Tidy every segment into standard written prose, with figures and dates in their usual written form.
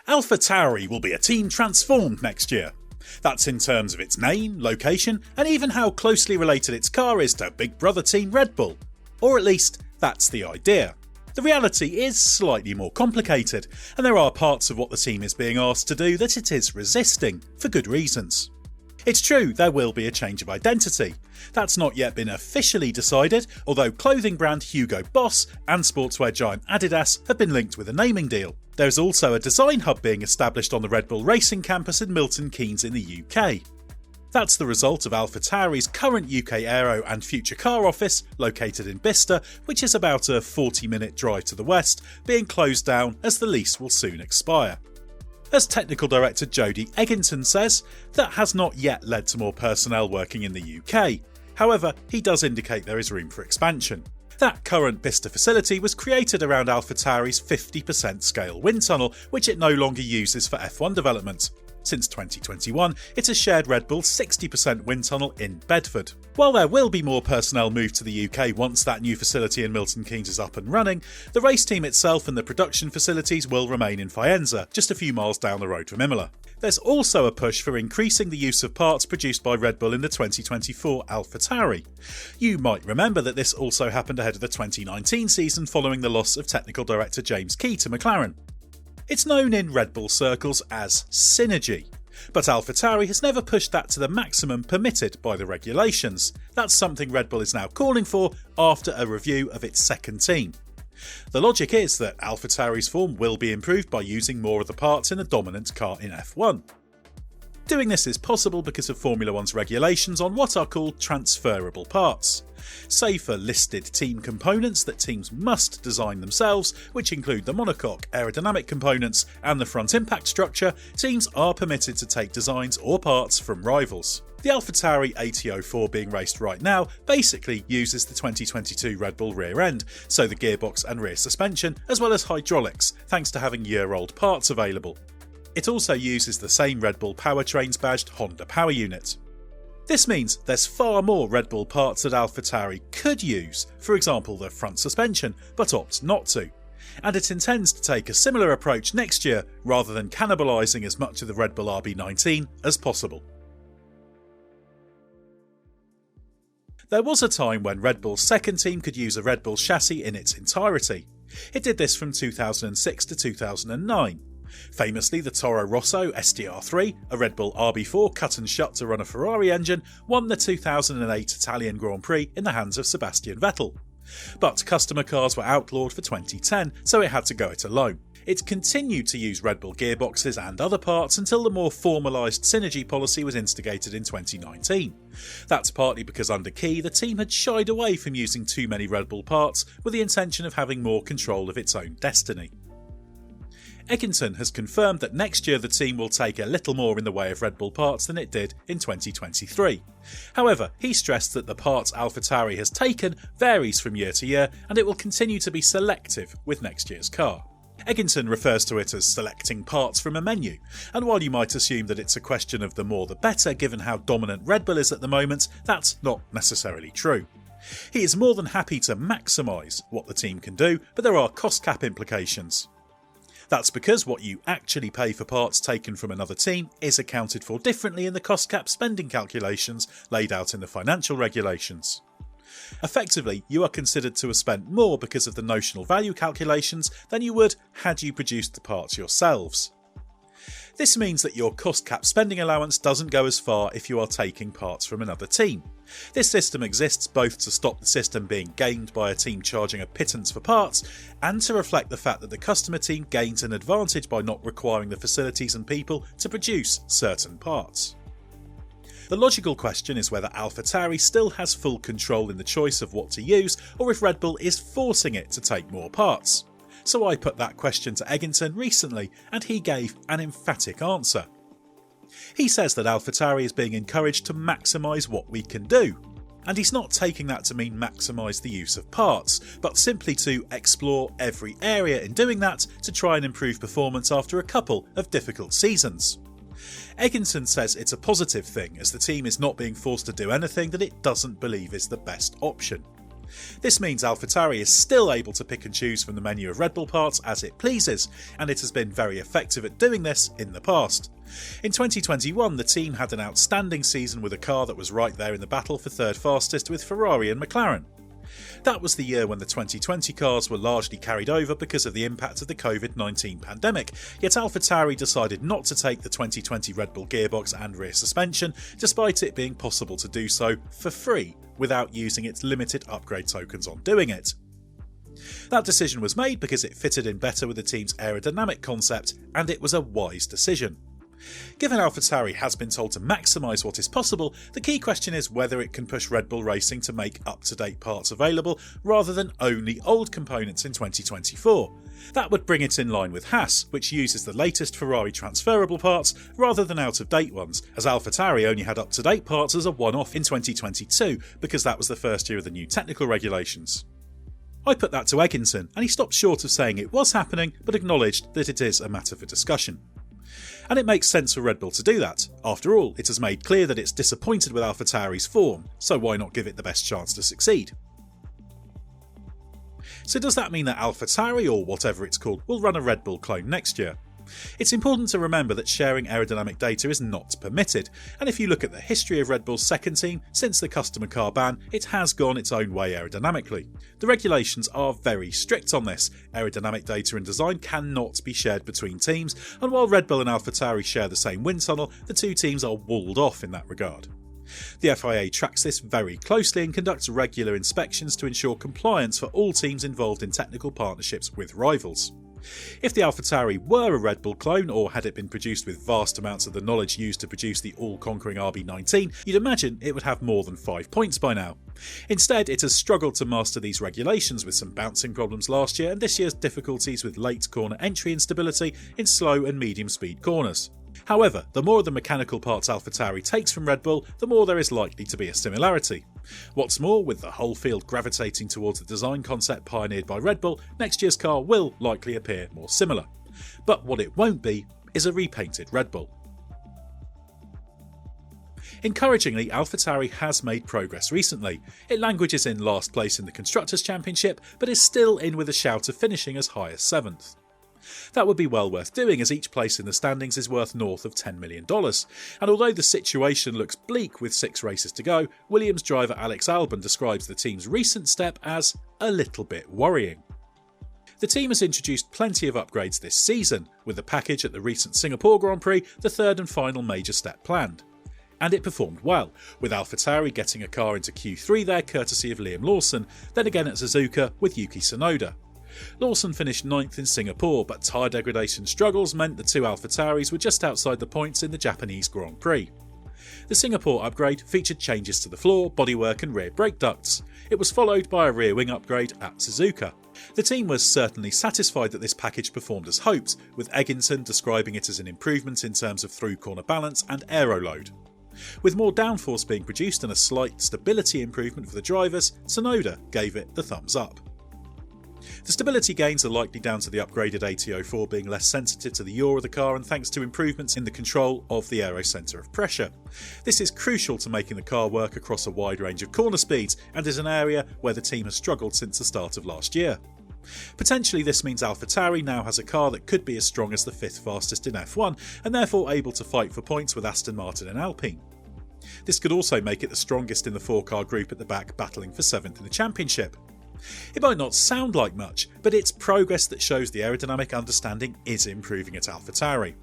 AlphaTauri will be a team transformed next year. That's in terms of its name, location, and even how closely related its car is to Big Brother team Red Bull. Or at least, that's the idea. The reality is slightly more complicated, and there are parts of what the team is being asked to do that it is resisting, for good reasons. It's true, there will be a change of identity. That's not yet been officially decided, although clothing brand Hugo Boss and sportswear giant Adidas have been linked with a naming deal. There is also a design hub being established on the Red Bull Racing campus in Milton Keynes in the UK. That's the result of AlphaTauri's current UK Aero and Future Car office, located in Bicester, which is about a 40-minute drive to the west, being closed down as the lease will soon expire. As Technical Director Jody Egginton says, that has not yet led to more personnel working in the UK. However, he does indicate there is room for expansion. That current Bicester facility was created around AlphaTauri's 50% scale wind tunnel, which it no longer uses for F1 development. Since 2021, it has shared Red Bull's 60% wind tunnel in Bedford. While there will be more personnel moved to the UK once that new facility in Milton Keynes is up and running, the race team itself and the production facilities will remain in Faenza, just a few miles down the road from Imola. There's also a push for increasing the use of parts produced by Red Bull in the 2024 AlphaTauri. You might remember that this also happened ahead of the 2019 season following the loss of technical director James Key to McLaren. It's known in Red Bull circles as synergy, but AlphaTauri has never pushed that to the maximum permitted by the regulations. That's something Red Bull is now calling for after a review of its second team. The logic is that AlphaTauri's form will be improved by using more of the parts in the dominant car in F1. Doing this is possible because of Formula One's regulations on what are called transferable parts. Say for listed team components that teams must design themselves, which include the monocoque, aerodynamic components and the front impact structure, teams are permitted to take designs or parts from rivals. The AlphaTauri AT04 being raced right now basically uses the 2022 Red Bull rear end, so the gearbox and rear suspension, as well as hydraulics, thanks to having year-old parts available. It also uses the same Red Bull powertrains badged Honda power unit. This means there's far more Red Bull parts that AlphaTauri could use, for example the front suspension, but opts not to. And it intends to take a similar approach next year rather than cannibalising as much of the Red Bull RB19 as possible. There was a time when Red Bull's second team could use a Red Bull chassis in its entirety. It did this from 2006 to 2009. Famously, the Toro Rosso SDR3, a Red Bull RB4 cut and shut to run a Ferrari engine, won the 2008 Italian Grand Prix in the hands of Sebastian Vettel. But customer cars were outlawed for 2010, so it had to go it alone. It continued to use Red Bull gearboxes and other parts until the more formalised synergy policy was instigated in 2019. That's partly because under Key, the team had shied away from using too many Red Bull parts with the intention of having more control of its own destiny. Egginton has confirmed that next year the team will take a little more in the way of Red Bull parts than it did in 2023. However, he stressed that the parts AlphaTauri has taken varies from year to year and it will continue to be selective with next year's car. Egginton refers to it as selecting parts from a menu, and while you might assume that it's a question of the more the better given how dominant Red Bull is at the moment, that's not necessarily true. He is more than happy to maximise what the team can do, but there are cost cap implications. That's because what you actually pay for parts taken from another team is accounted for differently in the cost cap spending calculations laid out in the financial regulations. Effectively, you are considered to have spent more because of the notional value calculations than you would had you produced the parts yourselves. This means that your cost cap spending allowance doesn't go as far if you are taking parts from another team. This system exists both to stop the system being gamed by a team charging a pittance for parts, and to reflect the fact that the customer team gains an advantage by not requiring the facilities and people to produce certain parts. The logical question is whether AlphaTauri still has full control in the choice of what to use, or if Red Bull is forcing it to take more parts. So I put that question to Egginton recently, and he gave an emphatic answer. He says that AlphaTauri is being encouraged to maximise what we can do, and he's not taking that to mean maximise the use of parts, but simply to explore every area in doing that to try and improve performance after a couple of difficult seasons. Egginton says it's a positive thing as the team is not being forced to do anything that it doesn't believe is the best option. This means AlphaTauri is still able to pick and choose from the menu of Red Bull parts as it pleases, and it has been very effective at doing this in the past. In 2021, the team had an outstanding season with a car that was right there in the battle for third fastest with Ferrari and McLaren. That was the year when the 2020 cars were largely carried over because of the impact of the COVID-19 pandemic, yet AlphaTauri decided not to take the 2020 Red Bull gearbox and rear suspension, despite it being possible to do so for free without using its limited upgrade tokens on doing it. That decision was made because it fitted in better with the team's aerodynamic concept, and it was a wise decision. Given AlphaTauri has been told to maximise what is possible, the key question is whether it can push Red Bull Racing to make up-to-date parts available rather than only old components in 2024. That would bring it in line with Haas, which uses the latest Ferrari transferable parts rather than out-of-date ones, as AlphaTauri only had up-to-date parts as a one-off in 2022 because that was the first year of the new technical regulations. I put that to Egginson, and he stopped short of saying it was happening, but acknowledged that it is a matter for discussion. And it makes sense for Red Bull to do that. After all, it has made clear that it's disappointed with AlphaTauri's form, so why not give it the best chance to succeed? So does that mean that AlphaTauri, or whatever it's called, will run a Red Bull clone next year? It's important to remember that sharing aerodynamic data is not permitted, and if you look at the history of Red Bull's second team, since the customer car ban, it has gone its own way aerodynamically. The regulations are very strict on this. Aerodynamic data and design cannot be shared between teams, and while Red Bull and AlphaTauri share the same wind tunnel, the two teams are walled off in that regard. The FIA tracks this very closely and conducts regular inspections to ensure compliance for all teams involved in technical partnerships with rivals. If the AlphaTauri were a Red Bull clone, or had it been produced with vast amounts of the knowledge used to produce the all-conquering RB19, you'd imagine it would have more than 5 points by now. Instead, it has struggled to master these regulations with some bouncing problems last year and this year's difficulties with late corner entry instability in slow and medium speed corners. However, the more of the mechanical parts AlphaTauri takes from Red Bull, the more there is likely to be a similarity. What's more, with the whole field gravitating towards the design concept pioneered by Red Bull, next year's car will likely appear more similar. But what it won't be is a repainted Red Bull. Encouragingly, AlphaTauri has made progress recently. It languishes in last place in the Constructors' Championship, but is still in with a shout of finishing as high as 7th. That would be well worth doing, as each place in the standings is worth north of $10 million, and although the situation looks bleak with 6 races to go, Williams driver Alex Albon describes the team's recent step as a little bit worrying. The team has introduced plenty of upgrades this season, with the package at the recent Singapore Grand Prix the third and final major step planned. And it performed well, with AlphaTauri getting a car into Q3 there courtesy of Liam Lawson, then again at Suzuka with Yuki Tsunoda. Lawson finished 9th in Singapore, but tyre degradation struggles meant the two AlphaTauris were just outside the points in the Japanese Grand Prix. The Singapore upgrade featured changes to the floor, bodywork and rear brake ducts. It was followed by a rear wing upgrade at Suzuka. The team was certainly satisfied that this package performed as hoped, with Egginson describing it as an improvement in terms of through corner balance and aero load. With more downforce being produced and a slight stability improvement for the drivers, Tsunoda gave it the thumbs up. The stability gains are likely down to the upgraded AT04 being less sensitive to the yaw of the car and thanks to improvements in the control of the aero centre of pressure. This is crucial to making the car work across a wide range of corner speeds and is an area where the team has struggled since the start of last year. Potentially this means AlphaTauri now has a car that could be as strong as the 5th fastest in F1 and therefore able to fight for points with Aston Martin and Alpine. This could also make it the strongest in the 4-car group at the back, battling for 7th in the championship. It might not sound like much, but it's progress that shows the aerodynamic understanding is improving at AlphaTauri.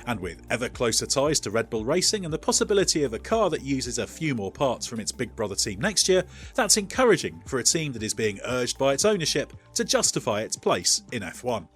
And with ever closer ties to Red Bull Racing and the possibility of a car that uses a few more parts from its big brother team next year, that's encouraging for a team that is being urged by its ownership to justify its place in F1.